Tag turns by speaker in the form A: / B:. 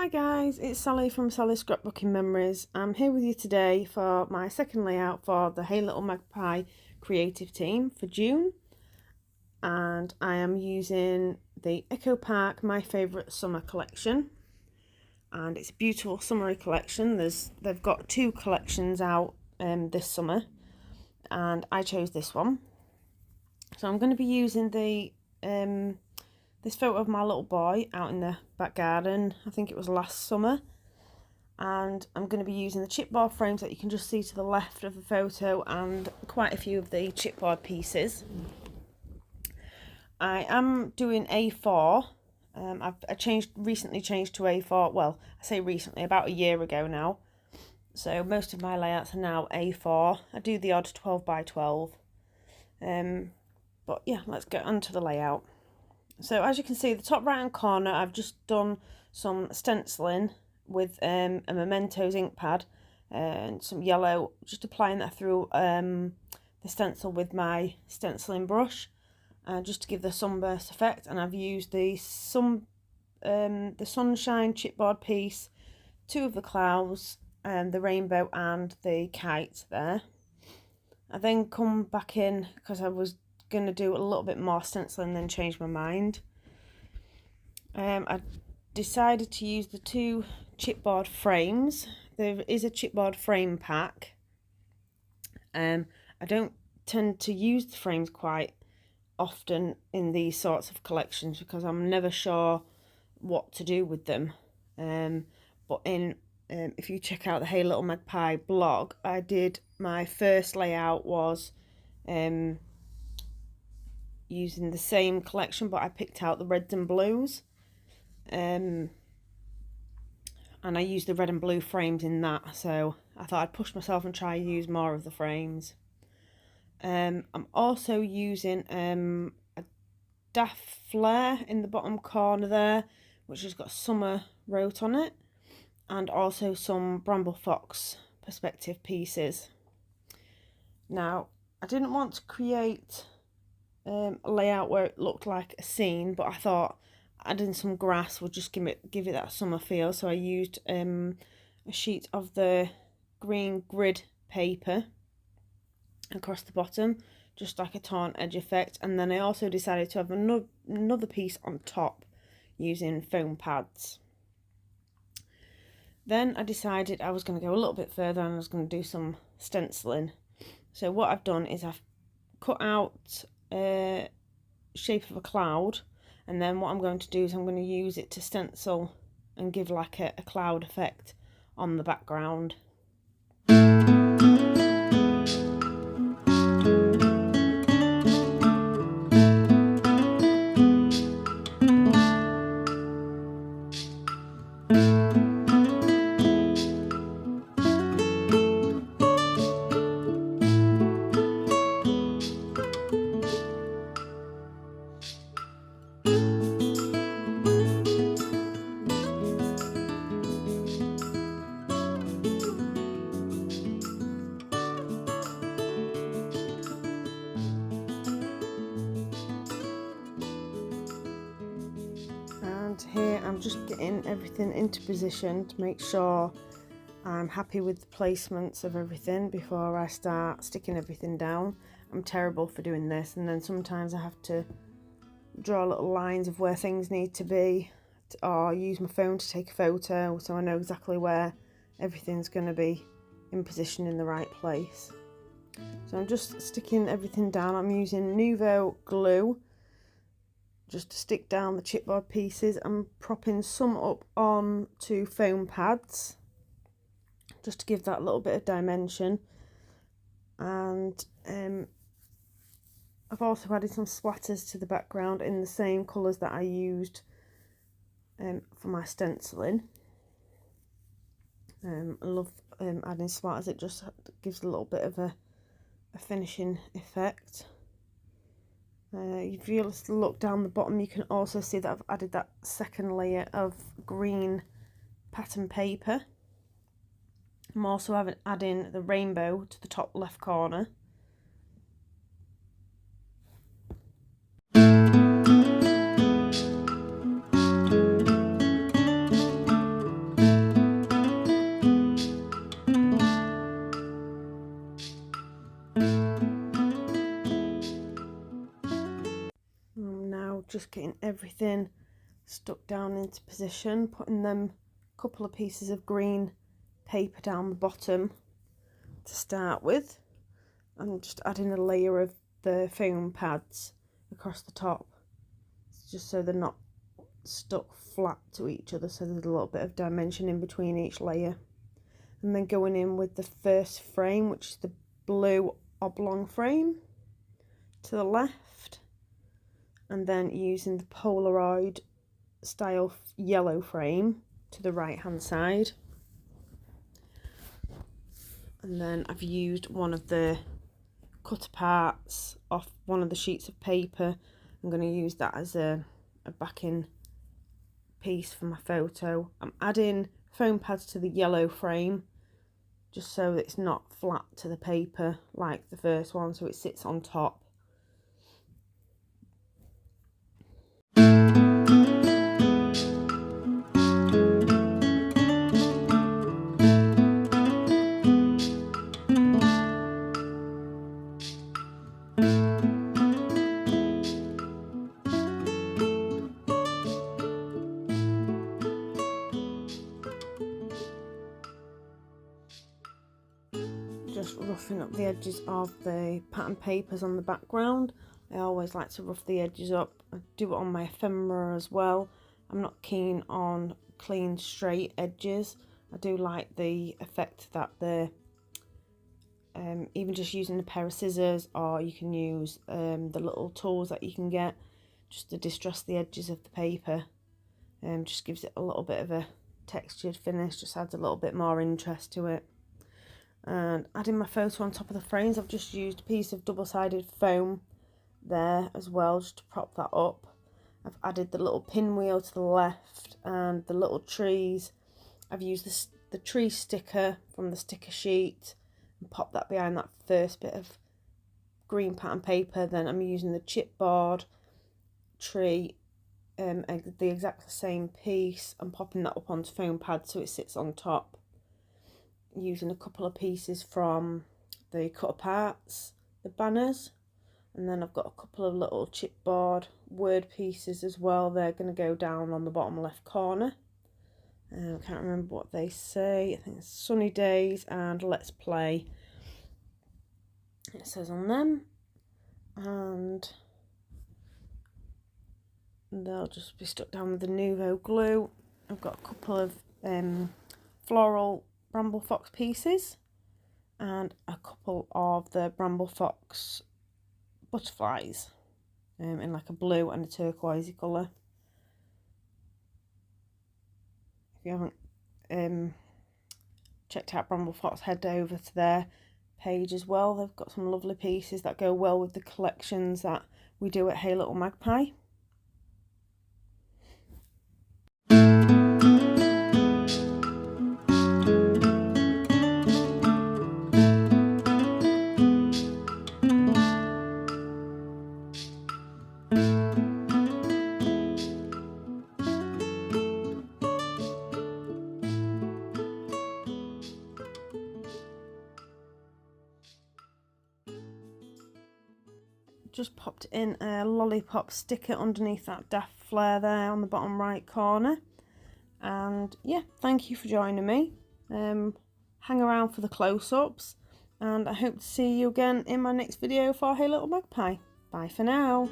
A: guys, it's Sally from Sally's Scrapbooking Memories. I'm here with you today for my second layout for the Hey Little Magpie creative team for June. And I am using the Echo Park My Favourite Summer collection. And it's a beautiful summery collection. They've got two collections out this summer. And I chose this one. So I'm going to be using the this photo of my little boy out in the back garden. I think it was last summer. And I'm going to be using the chipboard frames that you can just see to the left of the photo and quite a few of the chipboard pieces. I am doing A4. Recently changed to A4. Well, I say recently, about a year ago now. So most of my layouts are now A4. I do the odd 12 by 12. But yeah, let's get onto the layout. So as you can see, the top right hand corner, I've just done some stenciling with a Mementos ink pad and some yellow, just applying that through the stencil with my stenciling brush, just to give the sunburst effect. And I've used the sunshine chipboard piece, two of the clouds, the rainbow and the kite there. I then come back in because I was going to do a little bit more stenciling, then change my mind. I decided to use the two chipboard frames. There is a chipboard frame pack. I don't tend to use the frames quite often in these sorts of collections because I'm never sure what to do with them. But if you check out the Hey Little Magpie blog, I did my first layout was using the same collection, but I picked out the reds and blues, and I used the red and blue frames in that, so I thought I'd push myself and try and use more of the frames. I'm also using a daft flare in the bottom corner there, which has got summer wrote on it, and also some bramble fox perspective pieces. Now, I didn't want to create a layout where it looked like a scene, but I thought adding some grass would just give it that summer feel, so I used a sheet of the green grid paper across the bottom, just like a torn edge effect. And then I also decided to have another piece on top using foam pads. Then I decided I was going to go a little bit further and I was going to do some stenciling. So what I've done is I've cut out shape of a cloud, and then what I'm going to do is I'm going to use it to stencil and give like a cloud effect on the background. Here I'm just getting everything into position to make sure I'm happy with the placements of everything before I start sticking everything down. I'm terrible for doing this, and then sometimes I have to draw little lines of where things need to be, or use my phone to take a photo so I know exactly where everything's going to be in position in the right place. So I'm just sticking everything down. I'm using Nuvo glue just to stick down the chipboard pieces. I'm propping some up on to foam pads just to give that little bit of dimension, and I've also added some splatters to the background in the same colours that I used for my stenciling. I love adding splatters, it just gives a little bit of a finishing effect. If you look down the bottom, you can also see that I've added that second layer of green pattern paper. I'm also adding the rainbow to the top left corner. just getting everything stuck down into position, putting them a couple of pieces of green paper down the bottom to start with, and just adding a layer of the foam pads across the top, just so they're not stuck flat to each other, so there's a little bit of dimension in between each layer. And then going in with the first frame, which is the blue oblong frame to the left, and then using the Polaroid style yellow frame to the right hand side. And then I've used one of the cut parts off one of the sheets of paper. I'm going to use that as a backing piece for my photo. I'm adding foam pads to the yellow frame just so it's not flat to the paper like the first one, so it sits on top. Just roughing up the edges of the pattern papers on the background. I always like to rough the edges up. I do it on my ephemera as well. I'm not keen on clean straight edges. I do like the effect that the even just using a pair of scissors, or you can use the little tools that you can get just to distress the edges of the paper. Just gives it a little bit of a textured finish, just adds a little bit more interest to it. And adding my photo on top of the frames, I've just used a piece of double-sided foam there as well, just to prop that up. I've added the little pinwheel to the left and the little trees. I've used the tree sticker from the sticker sheet and popped that behind that first bit of green pattern paper. Then I'm using the chipboard tree, the exact same piece, and popping that up onto foam pads so it sits on top, using a couple of pieces from the cut parts, the banners, and then I've got a couple of little chipboard word pieces as well. They're going to go down on the bottom left corner. I can't remember what they say. I think it's sunny days and let's play, it says on them, and they'll just be stuck down with the Nuvo glue. I've got a couple of floral Bramble Fox pieces and a couple of the Bramble Fox butterflies in like a blue and a turquoisey colour. If you haven't checked out Bramble Fox, head over to their page as well. They've got some lovely pieces that go well with the collections that we do at Hey Little Magpie. Just popped in a lollipop sticker underneath that daft flare there on the bottom right corner. And yeah, thank you for joining me. Hang around for the close-ups, and I hope to see you again in my next video for Hey Little Magpie. Bye for now.